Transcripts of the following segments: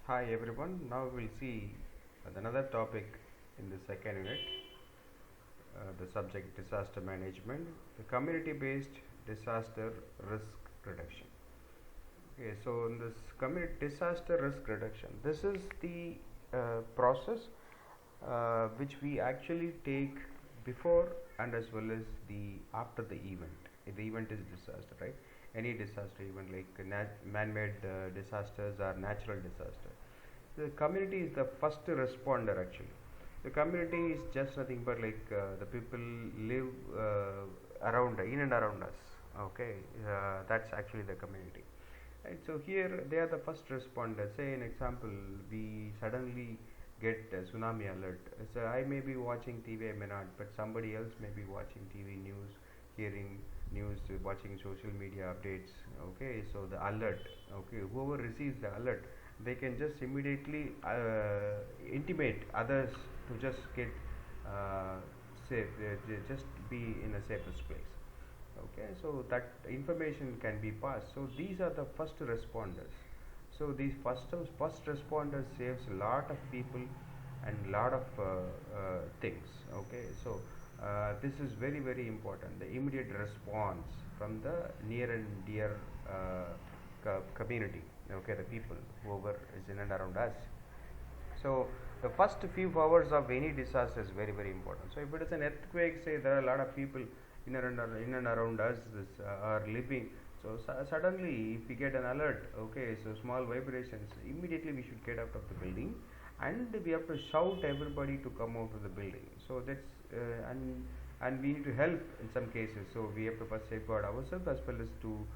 Hi everyone, now we'll see another topic in the second unit, the subject disaster management, the community based disaster risk reduction. Okay, so in this community disaster risk reduction, this is the process which we actually take before and as well as the after the event. If the event is disaster, right? Any disaster event like man-made disasters or natural disaster. The community is the first responder actually. The community is just nothing but like the people live around, in and around us. Okay, that's actually the community. Right, so here they are the first responders. Say an example, we suddenly get a tsunami alert. So I may be watching TV, I may not, but somebody else may be watching TV news, hearing news, watching social media updates. Okay, so the alert. Okay, whoever receives the alert, they can just immediately intimate others to just get safe, just be in a safest place. Okay, so that information can be passed. So these are the first responders. So these first responders saves a lot of people and lot of things. Okay, so this is very important, the immediate response from the near and dear community. Okay, the people whoever is in and around us. So the first few hours of any disaster is very important. So if it is an earthquake, say there are a lot of people in and around us are living. So suddenly, if we get an alert, okay, so small vibrations, immediately we should get out of the building, and we have to shout everybody to come out of the building. So that's and we need to help in some cases. So we have to first safeguard ourselves as well as to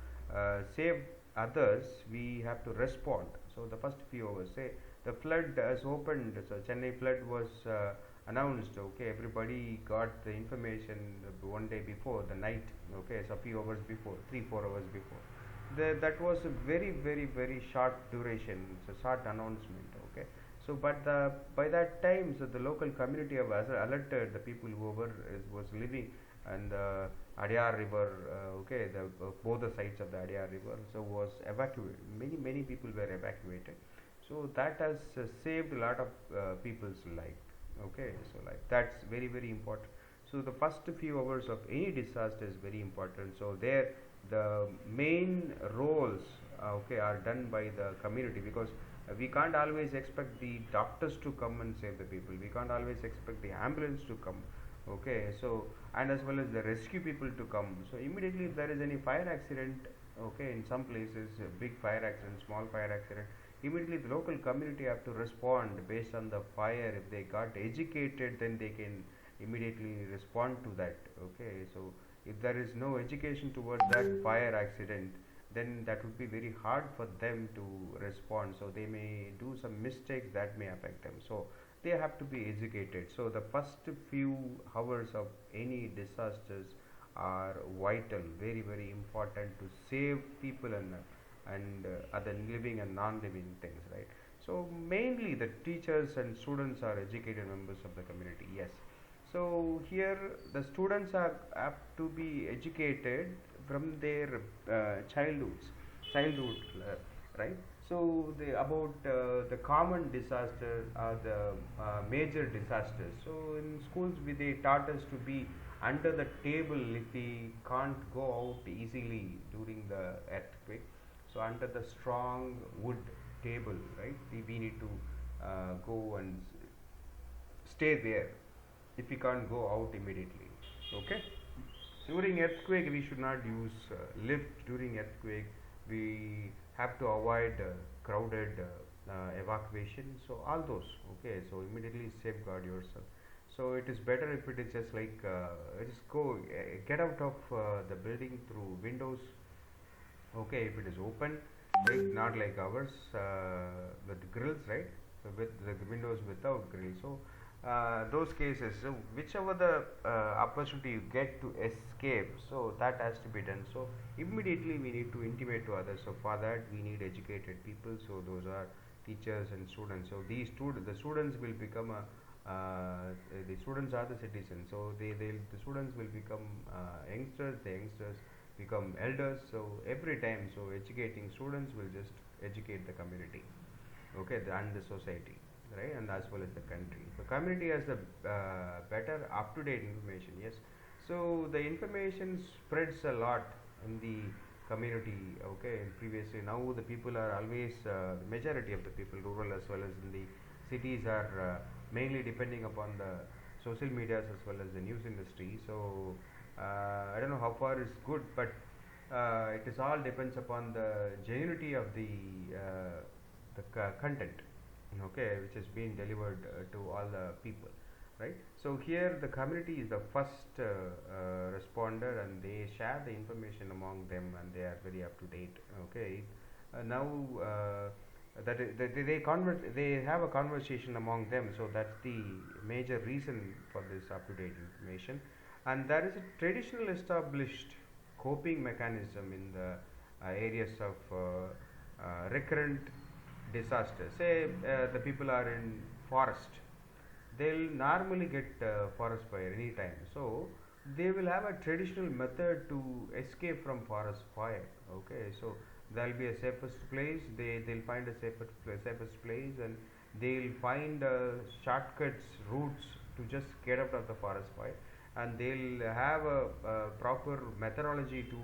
save others. We have to respond. So the first few hours, say the flood has opened. So Chennai flood was announced. Okay, everybody got the information one day before the night. Okay, so a few hours before, 3 4 hours before. That was a very short duration. It's a short announcement. Okay, so but by that time, so the local community have alerted the people whoever was living and the Adyar river. Okay, the both the sides of the Adyar river. So was evacuated. Many people were evacuated. So that has saved a lot of people's life. Okay, so like that's very important. So the first few hours of any disaster is very important. So there the main roles okay are done by the community, because we can't always expect the doctors to come and save the people. We can't always expect the ambulance to come. Okay, so and as well as the rescue people to come. So immediately if there is any fire accident, okay, in some places big fire accident, small fire accident, immediately the local community have to respond based on the fire. If they got educated, then they can immediately respond to that. Okay, so if there is no education towards that fire accident, then that would be very hard for them to respond. So they may do some mistakes that may affect them. So they have to be educated. So the first few hours of any disasters are vital, very important to save people and other living and non-living things, right? So mainly the teachers and students are educated members of the community. Yes, so here the students are have to be educated from their childhood, right? So about the common disaster or the major disasters. So in schools they taught us to be under the table if we can't go out easily during the earthquake. So under the strong wood table, right? We need to go and stay there if we can't go out immediately. Okay. During earthquake, we should not use lift. During earthquake, we have to avoid crowded evacuation. So all those. Okay. So immediately safeguard yourself. So it is better if it is just like just go get out of the building through windows. Okay, if it is open, right, not like ours with grills, right? So with the windows without grill. So those cases, so whichever the opportunity you get to escape, so that has to be done. So immediately we need to intimate to others. So for that we need educated people. So those are teachers and students. So the students will become a the students are the citizens. So the students will become youngsters. The youngsters become elders. So every time, so educating students will just educate the community. okay, and the society, right, and as well as the country. So community has the better up to date information, yes. So the information spreads a lot in the community, okay. Previously, now the people are always majority of the people, rural as well as in the cities, are mainly depending upon the social medias as well as the news industry. So I don't know how far is good, but it is all depends upon the genuinity of the content, okay, which is being delivered to all the people, right. So here the community is the first responder, and they share the information among them, and they are very up to date, okay. Now they have a conversation among them, so that's the major reason for this up to date information. And there is a traditional established coping mechanism in the areas of recurrent disasters. Say the people are in forest, they'll normally get forest fire anytime. So they will have a traditional method to escape from forest fire. Okay, so there'll be a safest place. They'll find a safest place, and they'll find shortcuts routes to just get out of the forest fire, and they'll have a proper methodology to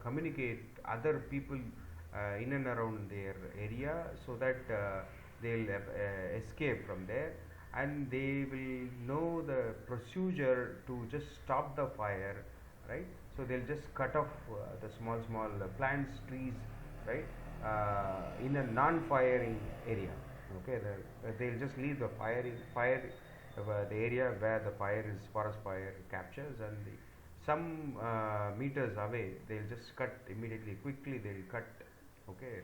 communicate other people in and around their area, so that they'll escape from there, and they will know the procedure to just stop the fire, right. So they'll just cut off the small plants, trees, right, in a non-firing area, okay. They'll just leave the fire the area where the fire is forest fire captures, and some meters away they'll just cut immediately, quickly they'll cut, okay,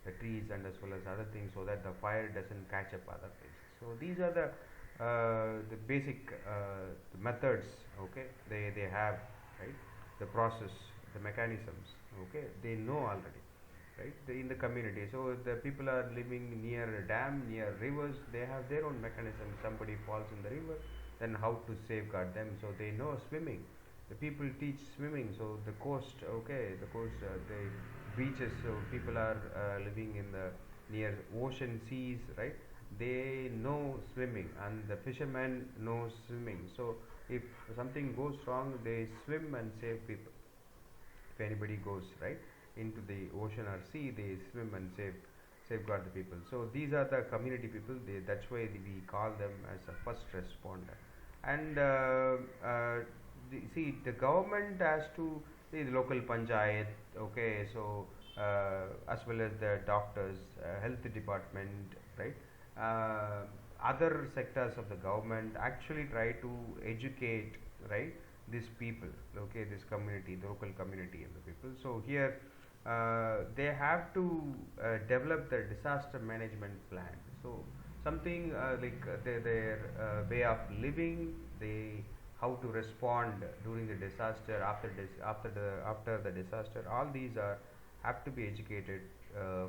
the trees and as well as other things, so that the fire doesn't catch up other places. So these are the basic methods, okay, they have, right, the process, the mechanisms, okay, they know already, right, in the community. So the people are living near a dam, near rivers, they have their own mechanism. Somebody falls in the river, then how to safeguard them, so they know swimming. The people teach swimming. So the coast, okay, the coast, the beaches, so people are living in the near ocean, seas, right, they know swimming, and the fishermen know swimming. So if something goes wrong, they swim and save people. If anybody goes, right, into the ocean or sea, they swim and safeguard the people. So these are the community people. That's why we call them as a first responder. And see, the government has to, the local panchayat, okay, so as well as the doctors, health department, right, other sectors of the government actually try to educate, right, these people, okay, this community, the local community of the people. So here they have to develop the disaster management plan. So something like their way of living, they how to respond during the disaster, after the disaster, all these are have to be educated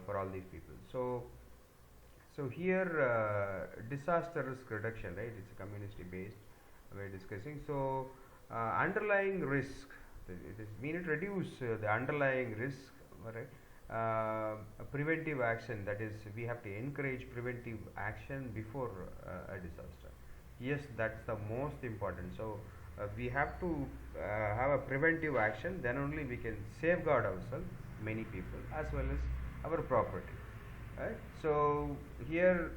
for all these people. So here disaster risk reduction, right, it's community based we're discussing. So underlying risk, we need to reduce the underlying risk, right. A preventive action, that is, we have to encourage preventive action before a disaster. Yes, that's the most important. So we have to have a preventive action, then only we can safeguard ourselves, many people, as well as our property, right. So here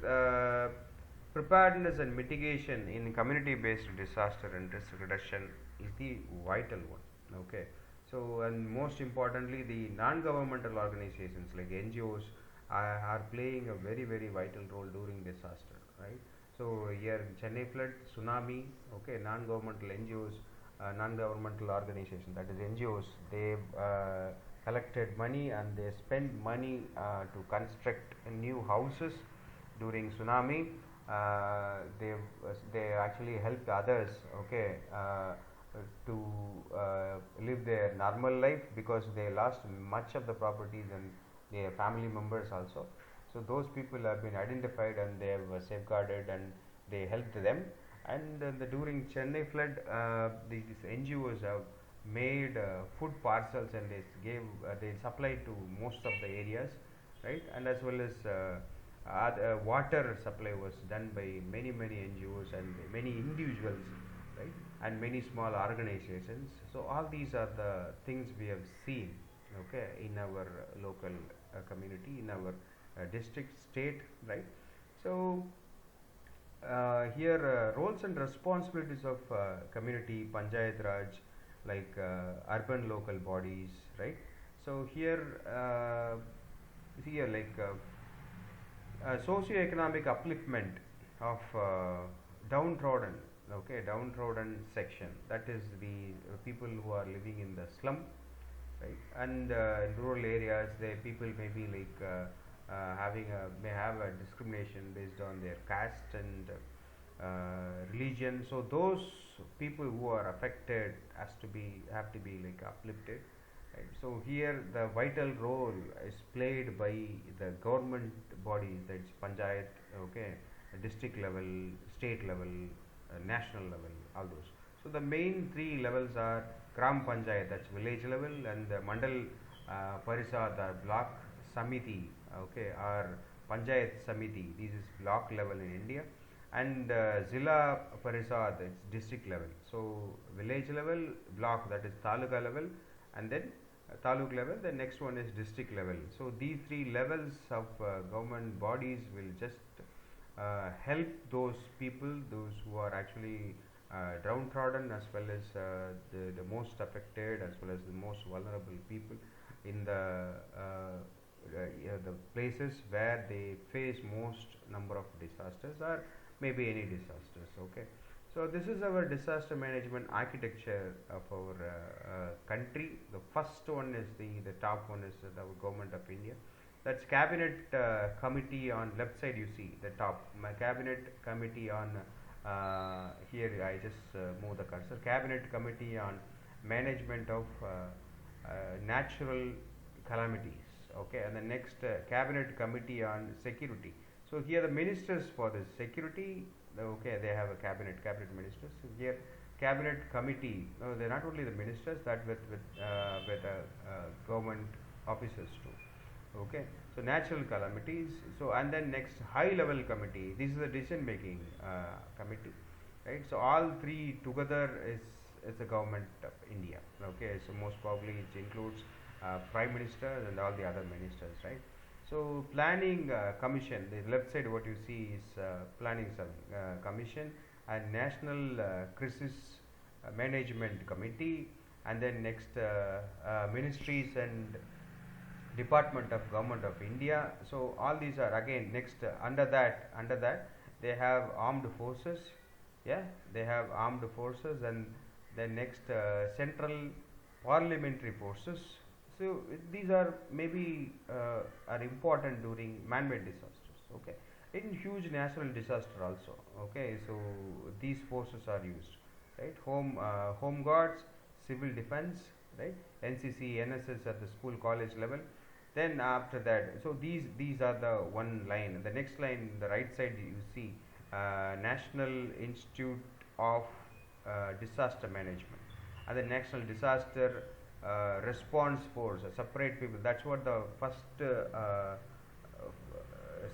preparedness and mitigation in community based disaster and risk reduction is the vital one, okay. So, and most importantly, the non-governmental organizations like NGOs are playing a very vital role during disaster, right. So here in Chennai flood, tsunami, okay, non-governmental NGOs, non-governmental organizations, that is NGOs, they've collected money, and they spend money to construct new houses during tsunami. They actually helped others, okay, to live their normal life, because they lost much of the properties and their family members also. So those people have been identified, and they have safeguarded, and they helped them. And during Chennai flood, these NGOs have made food parcels, and they supplied to most of the areas, right, and as well as The water supply was done by many NGOs and many individuals, right, and many small organizations. So all these are the things we have seen, okay, in our local community, in our district, state, right. So here roles and responsibilities of community panchayat raj, like urban local bodies, right. So here like socio-economic upliftment of downtrodden, okay, downtrodden section, that is the people who are living in the slum, right, and in rural areas the people may be like may have a discrimination based on their caste and religion. So those people who are affected have to be like uplifted, right. So here the vital role is played by the government bodies, that's panchayat, okay, district level, state level, national level, all those. So the main three levels are gram panchayat, that's village level, and the mandal parishad or block samiti, okay, or panchayat samiti, this is block level in India, and zilla parishad, it's district level. So village level, block, that is taluka level, and then taluk level, the next one is district level. So these three levels of government bodies will just help those people, those who are actually downtrodden, as well as the most affected, as well as the most vulnerable people in the places where they face most number of disasters, or maybe any disasters, okay. So this is our disaster management architecture of our country. The first one is the top one is our government of India. That's cabinet committee on left side. You see the top. My cabinet committee on here. I just move the cursor. Cabinet committee on management of natural calamities. Okay, and the next cabinet committee on security. So here the ministers for the security, okay, they have a cabinet ministers. So here cabinet committee, no, they're not only the ministers, that with government officers too. Okay, so natural calamities. So and then next high level committee. This is the decision making committee, right? So all three together is the government of India. Okay, so most probably it includes prime minister and all the other ministers, right? So planning commission, the left side what you see is planning commission, and national crisis management committee, and then next ministries and department of government of India. So all these are again next under that they have armed forces, yeah, they have armed forces, and then next central parliamentary forces. So these are maybe are important during man-made disasters, okay, in huge natural disaster also, okay. So these forces are used, right, home guards, civil defense, right, NCC, NSS at the school college level. Then after that, so these are the one line. The next line, the right side, you see National Institute of Disaster Management, and the National Disaster Response Force, separate people. That's what the first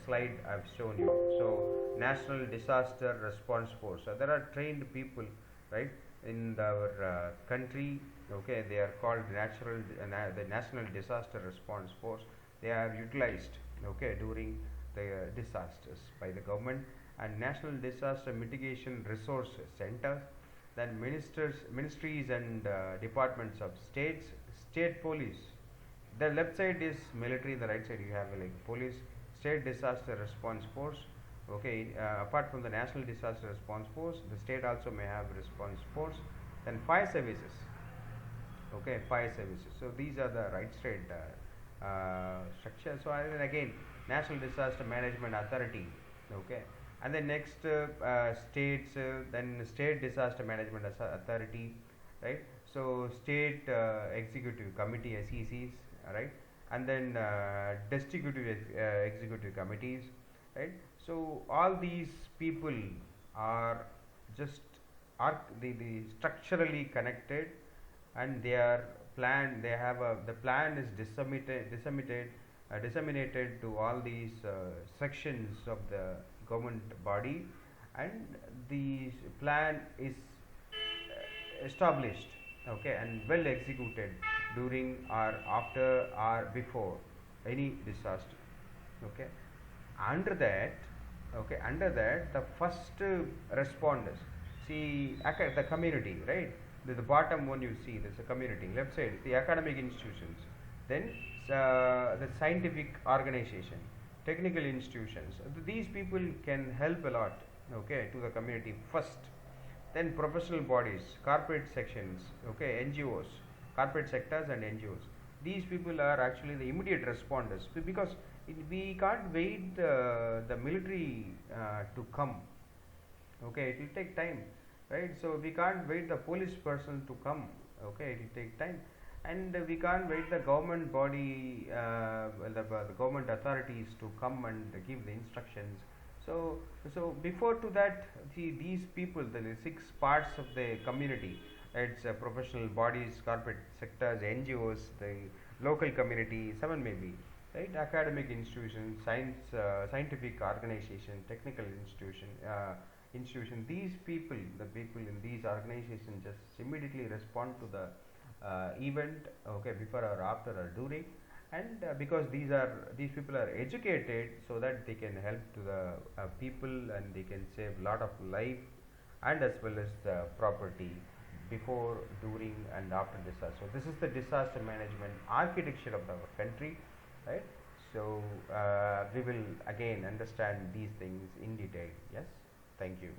slide I've shown you. So National Disaster Response Force. So there are trained people, right, in our country. Okay, they are called the National Disaster Response Force. They are utilized, okay, during the disasters by the government, and National Disaster Mitigation Resource Center. Then ministries and departments of states, state police. The left side is military, the right side you have like police, state disaster response force. Okay, apart from the National Disaster Response Force, the state also may have response force. Then fire services, okay, fire services. So these are the right side structure. So and then again National Disaster Management Authority, okay, and then next states, then State Disaster Management Authority, right. So state executive committee, SECs, right, and then executive committees, right. So all these people are just the structurally connected, and they are planned. They have the plan is disseminated disseminated to all these sections of the government body, and the plan is established, okay, and well executed during or after or before any disaster, okay. Under that the first responders, see the community, right, the bottom one you see there's a community, left side the academic institutions, then the scientific organization, technical institutions, these people can help a lot, okay, to the community first. Then professional bodies, corporate sections, okay, NGOs, corporate sectors and NGOs. These people are actually the immediate responders, because we can't wait the military to come. Okay, it will take time, right? So we can't wait the police person to come. Okay, it will take time, and we can't wait the government body, the government authorities to come and give the instructions. So before to that, these people, the six parts of the community, it's professional bodies, corporate sectors, NGOs, the local community, seven maybe, right? Academic institutions, scientific organization, technical institution. These people, the people in these organizations, just immediately respond to the event, okay, before or after or during, and because these people are educated, so that they can help to the people, and they can save a lot of life and as well as the property before, during and after disaster. So this is the disaster management architecture of our country, right? So we will again understand these things in detail. Yes, thank you.